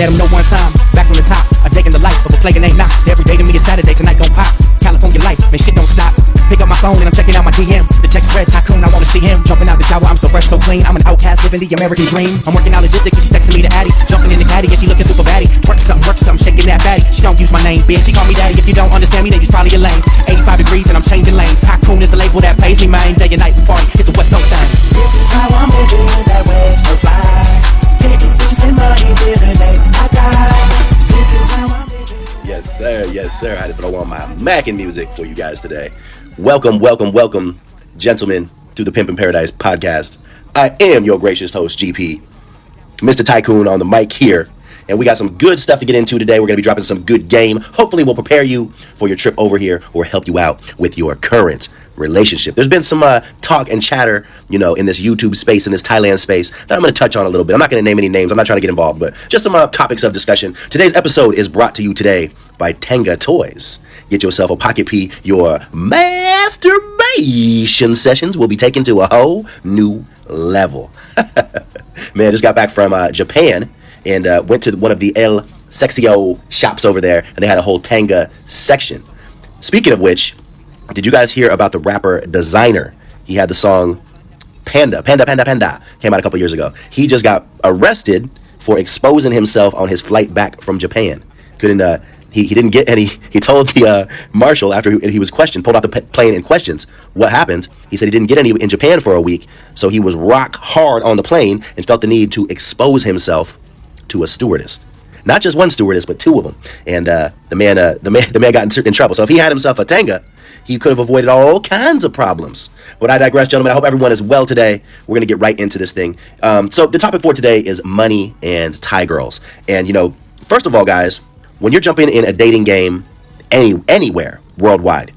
let them know one time. Back from the top, I'm taking the life of a player named Knox. Every day to me is Saturday, tonight gon' pop. California life, man, shit don't stop. Pick up my phone and I'm checking out my DM. The text read Tycoon, I wanna see him. Jumping out the shower, I'm so fresh, so clean. I'm an outcast, living the American dream. I'm working out logistics, she's texting me the Addy. Jumping in the caddy, and she looking super batty. Work something, shaking that fatty. She don't use my name, bitch, she call me daddy. If you don't understand me, then you're probably a lame. 85 degrees and I'm changing lanes. Tycoon is the label that pays me, man. Day and night we party, it's a West Coast thing. This is how I'm living that West Coast life. Getting bitches and money till the day I die. This is how I'm living. Yes sir, I had to throw on my Mackin' music for you guys today. Welcome, gentlemen, to the Pimpin' Paradise podcast. I am your gracious host, GP, Mr. Tycoon on the mic here, and we got some good stuff to get into today. We're going to be dropping some good game. Hopefully we'll prepare you for your trip over here or help you out with your current relationship. There's been some talk and chatter, in this YouTube space, in this Thailand space, that I'm going to touch on a little bit. I'm not going to name any names. I'm not trying to get involved, but just some topics of discussion. Today's episode is brought to you today by Tenga Toys. Get yourself a pocket P. Your masturbation sessions will be taken to a whole new level. Man, I just got back from Japan and went to one of the El Sexio shops over there, and they had a whole Tenga section. Speaking of which, did you guys hear about the rapper Designer? He had the song Panda. Came out a couple years ago. He just got arrested for exposing himself on his flight back from Japan. He didn't get any. He told the marshal after he was questioned, pulled out the plane in questions, what happened. He said he didn't get any in Japan for a week, so he was rock hard on the plane and felt the need to expose himself to a stewardess. Not just one stewardess, but two of them. And the man got in trouble. So if he had himself a Tenga, he could have avoided all kinds of problems. But I digress, gentlemen. I hope everyone is well today. We're going to get right into this thing. So the topic for today is money and Thai girls. And, first of all, guys, when you're jumping in a dating game anywhere worldwide,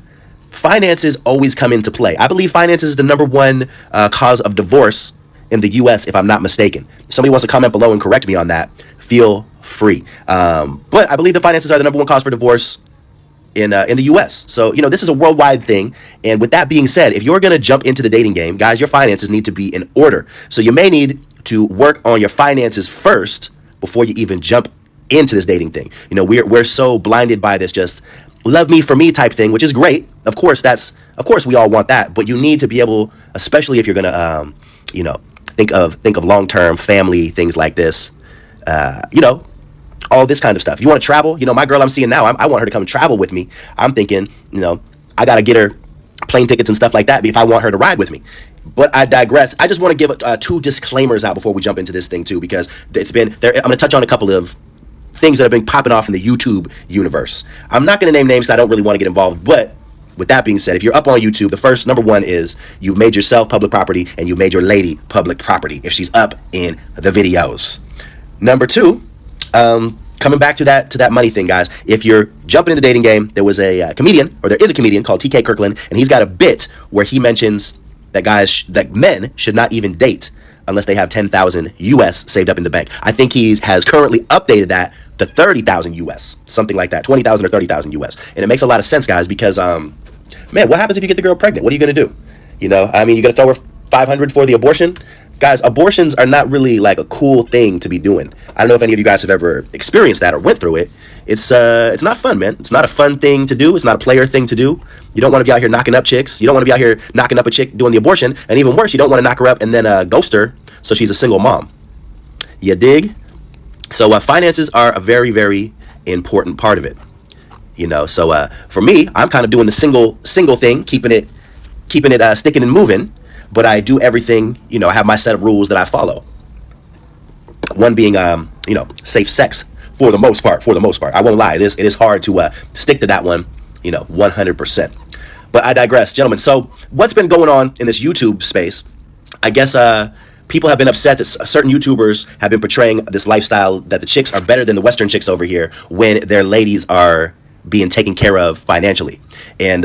finances always come into play. I believe finances is the number one cause of divorce in the U.S., if I'm not mistaken. If somebody wants to comment below and correct me on that, feel free. But I believe the finances are the number one cause for divorce in the U.S. So, this is a worldwide thing. And with that being said, if you're going to jump into the dating game, guys, your finances need to be in order. So you may need to work on your finances first before you even jump into this dating thing. We're so blinded by this just love me for me type thing, which is great. Of course, we all want that. But you need to be able, especially if you're going to, think of long-term family, things like this, all this kind of stuff. You want to travel? My girl I'm seeing now, I want her to come travel with me. I'm thinking, I got to get her plane tickets and stuff like that if I want her to ride with me. But I digress. I just want to give two disclaimers out before we jump into this thing too, because it's been there. I'm going to touch on a couple of things that have been popping off in the YouTube universe. I'm not going to name names, so I don't really want to get involved. But with that being said, if you're up on YouTube, the first number one is you've made yourself public property and you made your lady public property if she's up in the videos. Number two, coming back to that money thing, guys. If you're jumping in the dating game, there is a comedian called TK Kirkland, and he's got a bit where he mentions that men should not even date unless they have 10,000 US saved up in the bank. I think he has currently updated that to 30,000 US, something like that, 20,000 or 30,000 US. And it makes a lot of sense, guys, because man, what happens if you get the girl pregnant? What are you going to do? You're going to throw her 500 for the abortion? Guys, abortions are not really like a cool thing to be doing. I don't know if any of you guys have ever experienced that or went through it. It's not fun, man. It's not a fun thing to do. It's not a player thing to do. You don't want to be out here knocking up chicks. You don't want to be out here knocking up a chick doing the abortion. And even worse, you don't want to knock her up and then ghost her so she's a single mom. You dig? So finances are a very, very important part of it. So for me, I'm kind of doing the single thing, keeping it sticking and moving. But I do everything, I have my set of rules that I follow. One being, safe sex for the most part. I won't lie. It is hard to stick to that one, 100%. But I digress, gentlemen. So what's been going on in this YouTube space? I guess people have been upset that certain YouTubers have been portraying this lifestyle that the chicks are better than the Western chicks over here when their ladies are being taken care of financially. And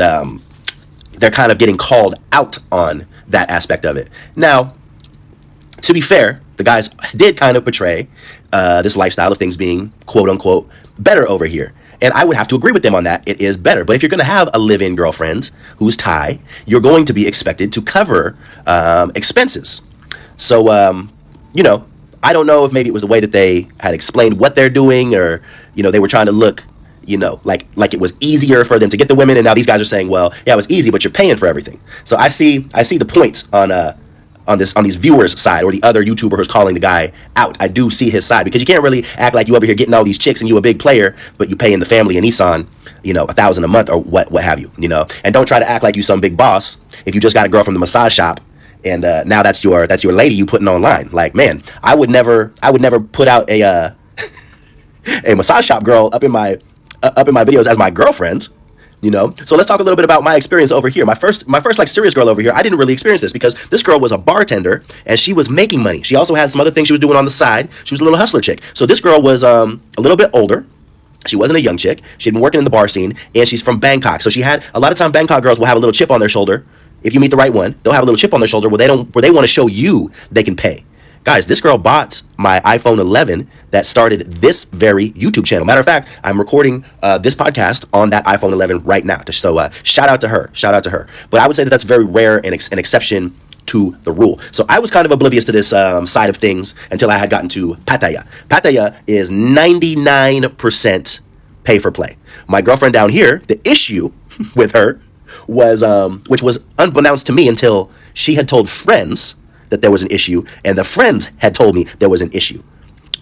they're kind of getting called out on that aspect of it. Now, to be fair, the guys did kind of portray this lifestyle of things being quote unquote better over here. And I would have to agree with them on that. It is better. But if you're going to have a live-in girlfriend who's Thai, you're going to be expected to cover expenses. So, I don't know if maybe it was the way that they had explained what they're doing, or, you know, they were trying to look, you know, like it was easier for them to get the women, and now these guys are saying, well, yeah, it was easy, but you're paying for everything. So I see the points on these viewers' side, or the other YouTuber who's calling the guy out. I do see his side, because you can't really act like you over here getting all these chicks and you a big player, but you paying the family in Nissan, you know, $1,000 a month or what have you, you know. And don't try to act like you some big boss if you just got a girl from the massage shop, and now that's your lady you putting online. Like, man, I would never put out a a massage shop girl up in my videos as my girlfriend. You know, so let's talk a little bit about my experience over here. My first like serious girl over here, I didn't really experience this, because this girl was a bartender and she was making money. She also had some other things she was doing on the side. She was a little hustler chick. So this girl was a little bit older. She wasn't a young chick. She'd been working in the bar scene, and she's from Bangkok. So she had a lot of time. Bangkok girls will have a little chip on their shoulder. If you meet the right one, they'll have a little chip on their shoulder where they want to show you they can pay. Guys, this girl bought my iPhone 11 that started this very YouTube channel. Matter of fact, I'm recording this podcast on that iPhone 11 right now. So shout out to her. Shout out to her. But I would say that that's very rare and an exception to the rule. So I was kind of oblivious to this side of things until I had gotten to Pattaya. Pattaya is 99% pay for play. My girlfriend down here, the issue with her was, which was unbeknownst to me until she had told friends that there was an issue, and the friends had told me there was an issue.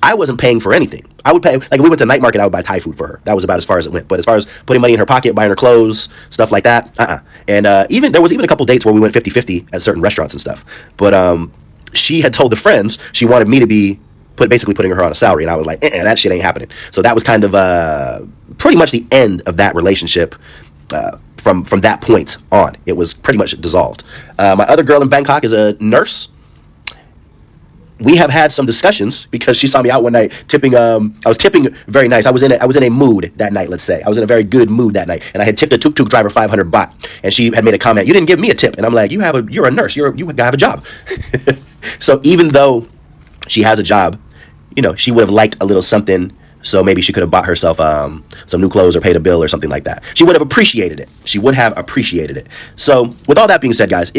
I wasn't paying for anything. I would pay, like if we went to night market, I would buy Thai food for her. That was about as far as it went. But as far as putting money in her pocket, buying her clothes, stuff like that, And there was even a couple dates where we went 50-50 at certain restaurants and stuff. But she had told the friends she wanted me to be basically putting her on a salary, and I was like, that shit ain't happening. So that was kind of pretty much the end of that relationship. From that point on, it was pretty much dissolved. My other girl in Bangkok is a nurse. We have had some discussions because she saw me out one night tipping. I was tipping very nice. I was in a mood that night. Let's say I was in a very good mood that night, and I had tipped a tuk-tuk driver 500 baht, and she had made a comment. You didn't give me a tip, and I'm like, you're a nurse. You have a job. So even though she has a job, you know, she would have liked a little something. So maybe she could have bought herself some new clothes or paid a bill or something like that. She would have appreciated it. So with all that being said, guys,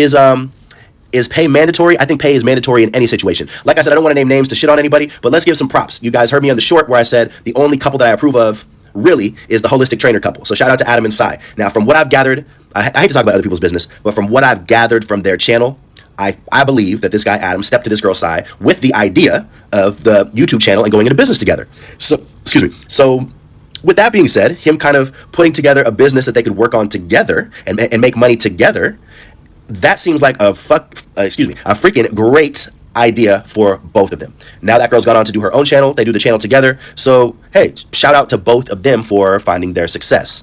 is pay mandatory? I think pay is mandatory in any situation. Like I said, I don't want to name names to shit on anybody, but let's give some props. You guys heard me on the short where I said the only couple that I approve of really is the holistic trainer couple. So shout out to Adam and Sai. Now, from what I've gathered, I hate to talk about other people's business, but from what I've gathered from their channel, I believe that this guy Adam stepped to this girl Sai with the idea of the YouTube channel and going into business together. So, excuse me. So with that being said, him kind of putting together a business that they could work on together and make money together, that seems like a freaking great idea for both of them. Now that girl's gone on to do her own channel. They do the channel together. So, hey, shout out to both of them for finding their success.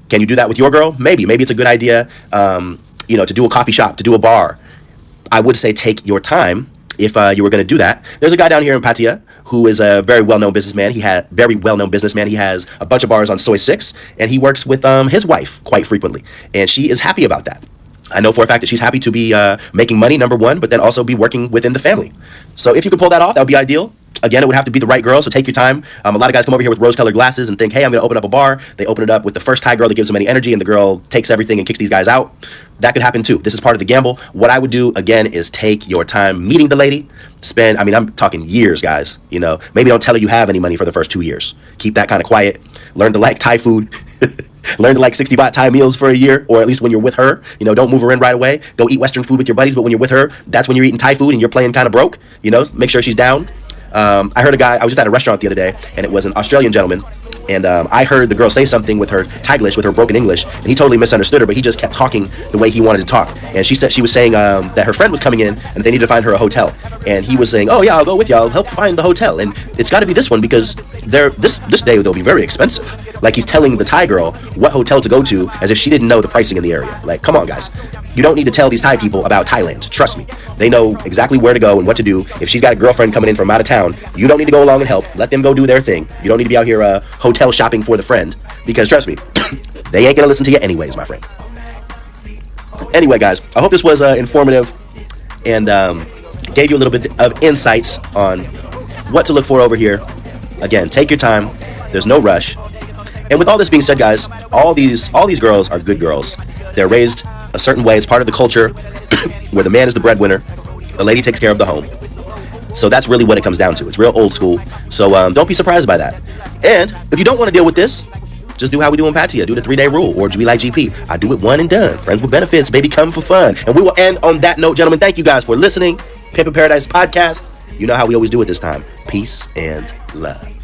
Can you do that with your girl? Maybe. Maybe it's a good idea, you know, to do a coffee shop, to do a bar. I would say take your time if you were going to do that. There's a guy down here in Pattaya who is a very well-known businessman. He has a bunch of bars on Soy 6, and he works with his wife quite frequently, and she is happy about that. I know for a fact that she's happy to be making money, number one, but then also be working within the family. So if you could pull that off, that would be ideal. Again, it would have to be the right girl, so take your time. A lot of guys come over here with rose-colored glasses and think, hey, I'm going to open up a bar. They open it up with the first Thai girl that gives them any energy, and the girl takes everything and kicks these guys out. That could happen too. This is part of the gamble. What I would do, again, is take your time meeting the lady. I'm talking years, guys. You know, maybe don't tell her you have any money for the first 2 years. Keep that kind of quiet. Learn to like Thai food. Learn to like 60 baht Thai meals for a year, or at least when you're with her. You know, don't move her in right away. Go eat Western food with your buddies, but when you're with her, that's when you're eating Thai food and you're playing kind of broke. You know, make sure she's down. I heard a guy, I was just at a restaurant the other day, and it was an Australian gentleman, and I heard the girl say something with her Thaiglish, with her broken English, and he totally misunderstood her, but he just kept talking the way he wanted to talk. And she was saying that her friend was coming in, and they needed to find her a hotel. And he was saying, oh yeah, I'll go with you, I'll help find the hotel. And it's got to be this one, because this day they'll be very expensive. Like, he's telling the Thai girl what hotel to go to, as if she didn't know the pricing in the area. Like, come on, guys. You don't need to tell these Thai people about Thailand. Trust me. They know exactly where to go and what to do. If she's got a girlfriend coming in from out of town, you don't need to go along and help. Let them go do their thing. You don't need to be out here hotel shopping for the friend, because trust me, they ain't gonna listen to you anyways, my friend. Anyway, guys, I hope this was informative and gave you a little bit of insights on what to look for over here. Again, take your time. There's no rush. And with all this being said, guys, all these girls are good girls. They're raised a certain way. It's part of the culture where the man is the breadwinner, the lady takes care of the home. So that's really what it comes down to. It's real old school. So don't be surprised by that. And if you don't want to deal with this, just do how we do in Patia. Do the 3-day rule, or be like GP. I do it one and done. Friends with benefits, baby, come for fun. And we will end on that note, gentlemen. Thank you guys for listening. Pimpin' Paradise Podcast. You know how we always do it this time. Peace and love.